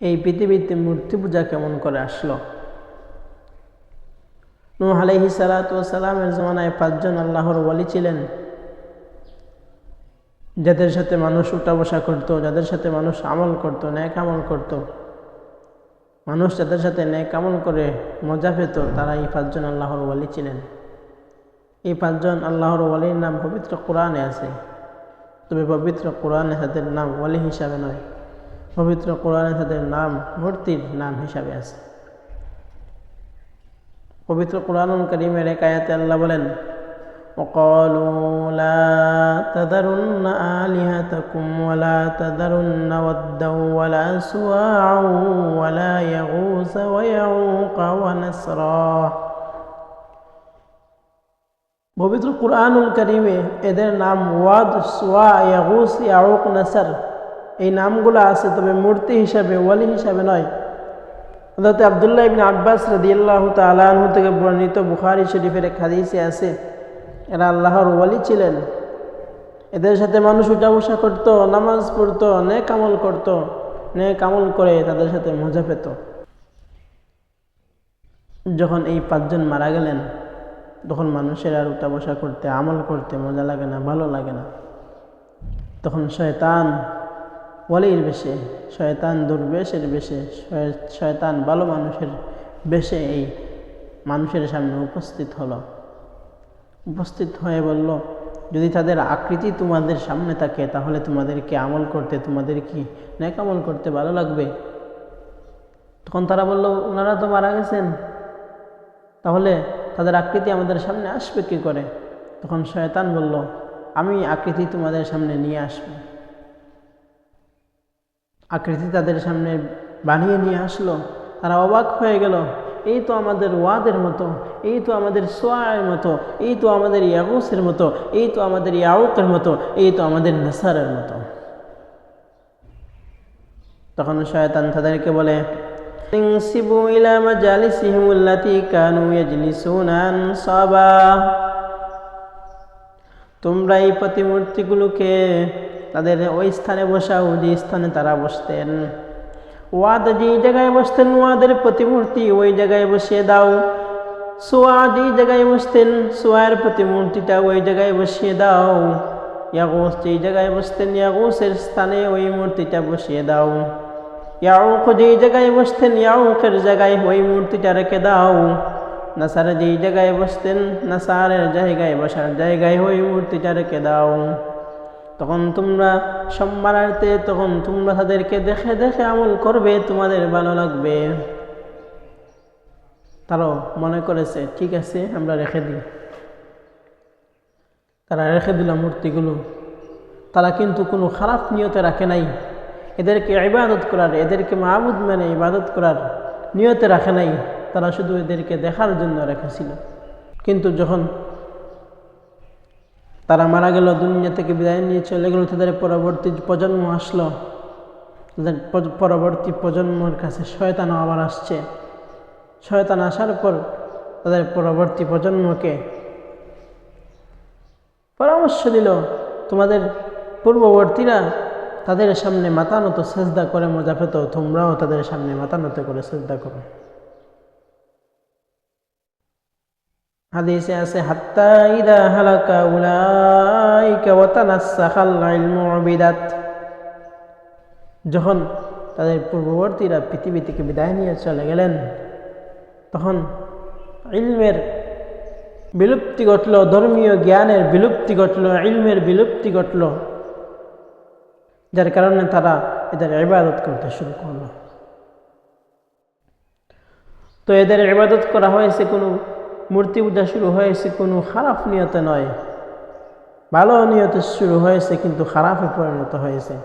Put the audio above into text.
এই পৃথিবীতে মূর্তি পূজা কেমন করে আসলো? নূহ আলাইহিস সালাতু ওয়াস সালামের জমানায় 5 জন আল্লাহর ওয়ালি ছিলেন, যাদের সাথে মানুষ উঠা বসা করতো, যাদের সাথে মানুষ আমল করতো, নেক আমল করতো। মানুষ যাদের সাথে নেক আমল করে মজা পেত, তারা এই 5 জন আল্লাহর ওয়ালি ছিলেন। এই 5 জন আল্লাহর ওয়ালির নাম পবিত্র কোরআনে আছে, তবে পবিত্র কোরআনে তাদের নাম ওয়ালি হিসাবে নয়, পবিত্র কোরআনে তাদের নাম মূর্তির নাম হিসাবে আছে। পবিত্র কোরআনুল কারীমের এক আয়াতে আল্লাহ বলেন, وقالوا لا تذرن آلهتكم ولا تذرن ودا ولا سواعا ولا يغوث ويعوق ونسرا। পবিত্র কোরআনুল কারীমে এদের নাম ওয়াদ, সুয়া, ইয়াগুস, ইয়াউক, নাসর এই নামগুলো আছে, তবে মূর্তি হিসাবে, ওয়ালি হিসাবে নয়। হযরত আব্দুল্লাহ ইবনে আব্বাস রাদিয়াল্লাহু তাআলা আনহু থেকে বর্ণিত বুখারী শরীফের এক হাদিসে আছে, এরা আল্লাহর ওয়ালি ছিলেন। এদের সাথে মানুষ উঠা বসা করতো, নামাজ পড়তো, নেক আমল করতো, নেক আমল করে তাদের সাথে মজা পেত। যখন এই 5 জন মারা গেলেন, তখন মানুষের আর উঠা বসা করতে, আমল করতে মজা লাগে না, ভালো লাগে না। তখন শয়তান ওয়ালির বেশে, শয়তান দুর্বেশের বেশে, শয়তান ভালো মানুষের বেশে এই মানুষের সামনে উপস্থিত হলো। উপস্থিত হয়ে বলল, যদি তাদের আকৃতি তোমাদের সামনে থাকে, তাহলে তোমাদেরকে আমল করতে, তোমাদের কি নেক আমল করতে ভালো লাগবে? তখন তারা বলল, ওনারা তো মারা গেছেন, তাহলে তাদের আকৃতি আমাদের সামনে আসবে কি করে? তখন শয়তান বলল, আমি আকৃতি তোমাদের সামনে নিয়ে আসবো। আকৃতি তাদের সামনে বানিয়ে নিয়ে আসলো। তারা অবাক হয়ে গেল, এই তো আমাদের ওয়াদের মতো, এই তো আমাদের সোয়ার মতো, এই তো আমাদের ইয়াগুসের মতো, এই তো আমাদের ইয়াউকের মতো, এই তো আমাদের নাসারের মতো। তখন শয়তান তাদেরকে বলে, ইনসিবু ইলা মাজালিসিহিম আল্লাতী কানু ইয়াজলিসুনা আনসাবা। তোমরা এই প্রতিমূর্তিগুলোকে তাদের ওই স্থানে বসাও যে স্থানে তারা বসতেন। ওয়াদ যে জায়গায় বসতেন, ওয়াদের প্রতিমূর্তি ওই জায়গায় বসিয়ে দাও। সোয়া যে জায়গায় বসতেন, সোয়ার প্রতিমূর্তিটা ওই জায়গায় বসিয়ে দাও। ইয়াগুস যে জায়গায় বসতেন, ইয়াগুসের স্থানে ওই মূর্তিটা বসিয়ে দাও। ইয়াউক যে জায়গায় বসতেন, ইয়াউকের জায়গায় ওই মূর্তিটা রেখে দাও। নাসার যে জায়গায় বসতেন, নাসারের জায়গায় বসার জায়গায় ওই মূর্তিটা রেখে দাও। তখন তোমরা সম্মানার্থে, তখন তোমরা তাদেরকে দেখে দেখে আমল করবে, তোমাদের ভালো লাগবে। তারাও মনে করেছে, ঠিক আছে, আমরা রেখে দিই। তারা রেখে দিল মূর্তিগুলো। তারা কিন্তু কোনো খারাপ নিয়তে রাখে নাই, এদেরকে ইবাদত করার, এদেরকে মাবুদ মানে ইবাদত করার নিয়তে রাখে নাই। তারা শুধু এদেরকে দেখার জন্য রেখেছিল। কিন্তু যখন তারা মারা গেল, দুনিয়া থেকে বিদায় নিয়ে চলে গেল, তাদের পরবর্তী প্রজন্ম আসলো। তাদের পরবর্তী প্রজন্মের কাছে শয়তান আবার আসছে। শয়তান আসার পর তাদের পরবর্তী প্রজন্মকে পরামর্শ দিল, তোমাদের পূর্ববর্তীরা তাদের সামনে মাথা নত সেজদা করে মজা পেত, তোমরাও তাদের সামনে মাথা নত করে সেজদা করো। হাদিসে আছে, হাত্তা ইদা হালাকা উলাইকা ওয়া তানাসসাখাল ইলমু বিদাত। যখন তাদের পূর্ববর্তীরা পৃথিবী থেকে বিদায় নিয়ে চলে গেলেন, তখন ইলমের বিলুপ্তি ঘটল, ধর্মীয় জ্ঞানের বিলুপ্তি ঘটল, ইলমের বিলুপ্তি ঘটল, যার কারণে তারা এদের ইবাদত করতে শুরু করল। তো এদের ইবাদত করা হয়েছে, কোনো মূর্তি পূজা শুরু হয়েছে কোনো খারাপ নিয়তে নয়, ভালো নিয়তে শুরু হয়েছে, কিন্তু খারাপে পরিণত হয়েছে।